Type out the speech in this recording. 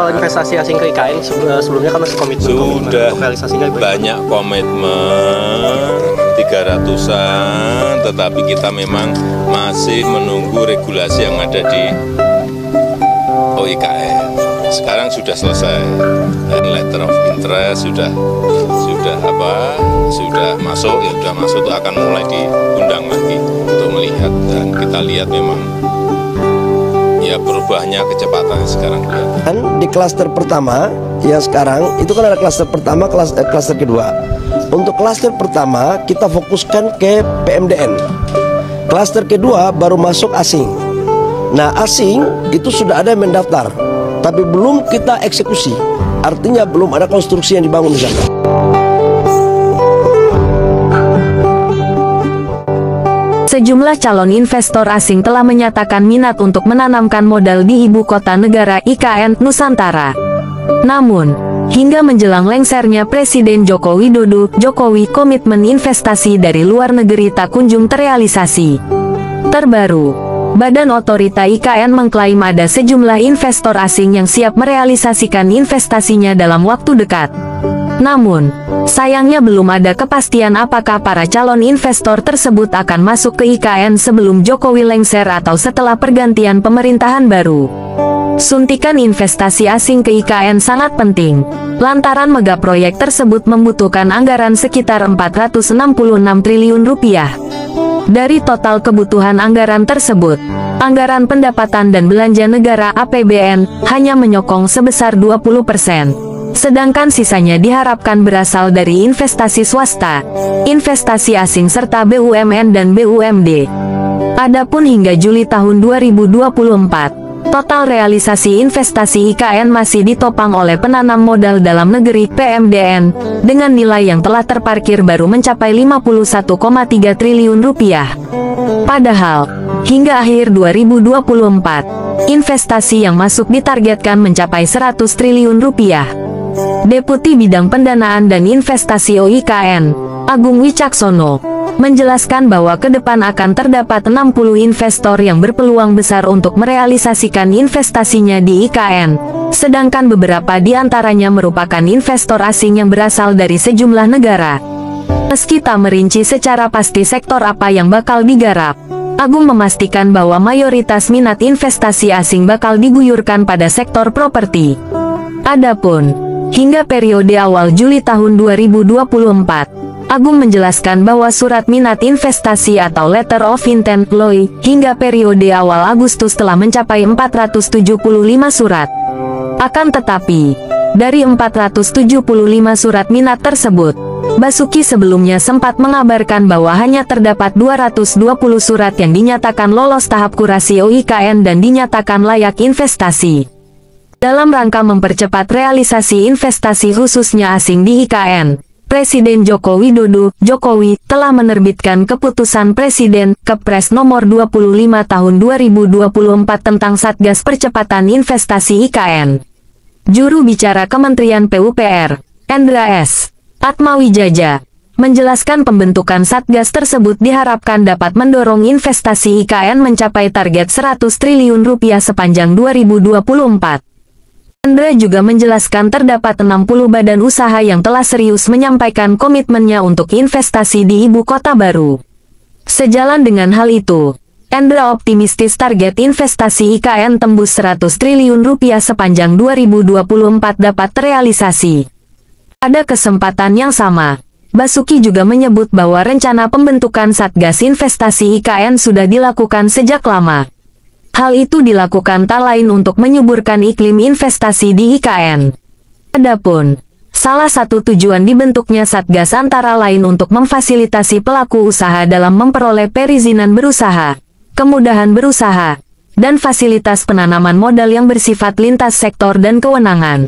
soal investasi asing ke IKN sebelumnya kan masih komitmen sudah untuk realisasinya banyak komitmen 300-an, tetapi kita memang masih menunggu regulasi yang ada di OIKN. Sekarang sudah selesai, letter of interest sudah masuk, ya sudah masuk, itu akan mulai diundang lagi untuk melihat, dan kita lihat memang ya perubahannya kecepatan sekarang kelihatan. Di klaster pertama yang sekarang itu kan ada klaster pertama, klaster kedua. Untuk klaster pertama kita fokuskan ke PMDN. Klaster kedua baru masuk asing. Nah, asing itu sudah ada yang mendaftar, tapi belum kita eksekusi. Artinya belum ada konstruksi yang dibangun di sana. Sejumlah calon investor asing telah menyatakan minat untuk menanamkan modal di ibu kota negara IKN Nusantara. Namun, hingga menjelang lengsernya Presiden Joko Widodo, komitmen investasi dari luar negeri tak kunjung terrealisasi. Terbaru, Badan Otorita IKN mengklaim ada sejumlah investor asing yang siap merealisasikan investasinya dalam waktu dekat. Namun, sayangnya belum ada kepastian apakah para calon investor tersebut akan masuk ke IKN sebelum Jokowi lengser atau setelah pergantian pemerintahan baru. Suntikan investasi asing ke IKN sangat penting, lantaran megaproyek tersebut membutuhkan anggaran sekitar 466 triliun rupiah. Dari total kebutuhan anggaran tersebut, anggaran pendapatan dan belanja negara APBN hanya menyokong sebesar 20%. Sedangkan sisanya diharapkan berasal dari investasi swasta, investasi asing serta BUMN dan BUMD. Adapun hingga Juli tahun 2024, total realisasi investasi IKN masih ditopang oleh penanam modal dalam negeri PMDN, dengan nilai yang telah terparkir baru mencapai 51,3 triliun rupiah. Padahal, hingga akhir 2024, investasi yang masuk ditargetkan mencapai 100 triliun rupiah. Deputi Bidang Pendanaan dan Investasi OIKN, Agung Wicaksono, menjelaskan bahwa ke depan akan terdapat 60 investor yang berpeluang besar untuk merealisasikan investasinya di IKN, sedangkan beberapa di antaranya merupakan investor asing yang berasal dari sejumlah negara. Meski tak merinci secara pasti sektor apa yang bakal digarap, Agung memastikan bahwa mayoritas minat investasi asing bakal diguyurkan pada sektor properti. Adapun, hingga periode awal Juli tahun 2024, Agung menjelaskan bahwa surat minat investasi atau Letter of Intent (LOI) hingga periode awal Agustus telah mencapai 475 surat. Akan tetapi, dari 475 surat minat tersebut, Basuki sebelumnya sempat mengabarkan bahwa hanya terdapat 220 surat yang dinyatakan lolos tahap kurasi OIKN dan dinyatakan layak investasi. Dalam rangka mempercepat realisasi investasi khususnya asing di IKN, Presiden Joko Widodo, telah menerbitkan Keputusan Presiden, Kepres Nomor 25 Tahun 2024 tentang Satgas Percepatan Investasi IKN. Juru bicara Kementerian PUPR, Endra S. Atmawijaja, menjelaskan pembentukan Satgas tersebut diharapkan dapat mendorong investasi IKN mencapai target 100 triliun rupiah sepanjang 2024. Endra juga menjelaskan terdapat 60 badan usaha yang telah serius menyampaikan komitmennya untuk investasi di ibu kota baru. Sejalan dengan hal itu, Endra optimistis target investasi IKN tembus 100 triliun rupiah sepanjang 2024 dapat terrealisasi. Pada kesempatan yang sama, Basuki juga menyebut bahwa rencana pembentukan Satgas Investasi IKN sudah dilakukan sejak lama. Hal itu dilakukan tak lain untuk menyuburkan iklim investasi di IKN. Adapun, salah satu tujuan dibentuknya Satgas antara lain untuk memfasilitasi pelaku usaha dalam memperoleh perizinan berusaha, kemudahan berusaha, dan fasilitas penanaman modal yang bersifat lintas sektor dan kewenangan.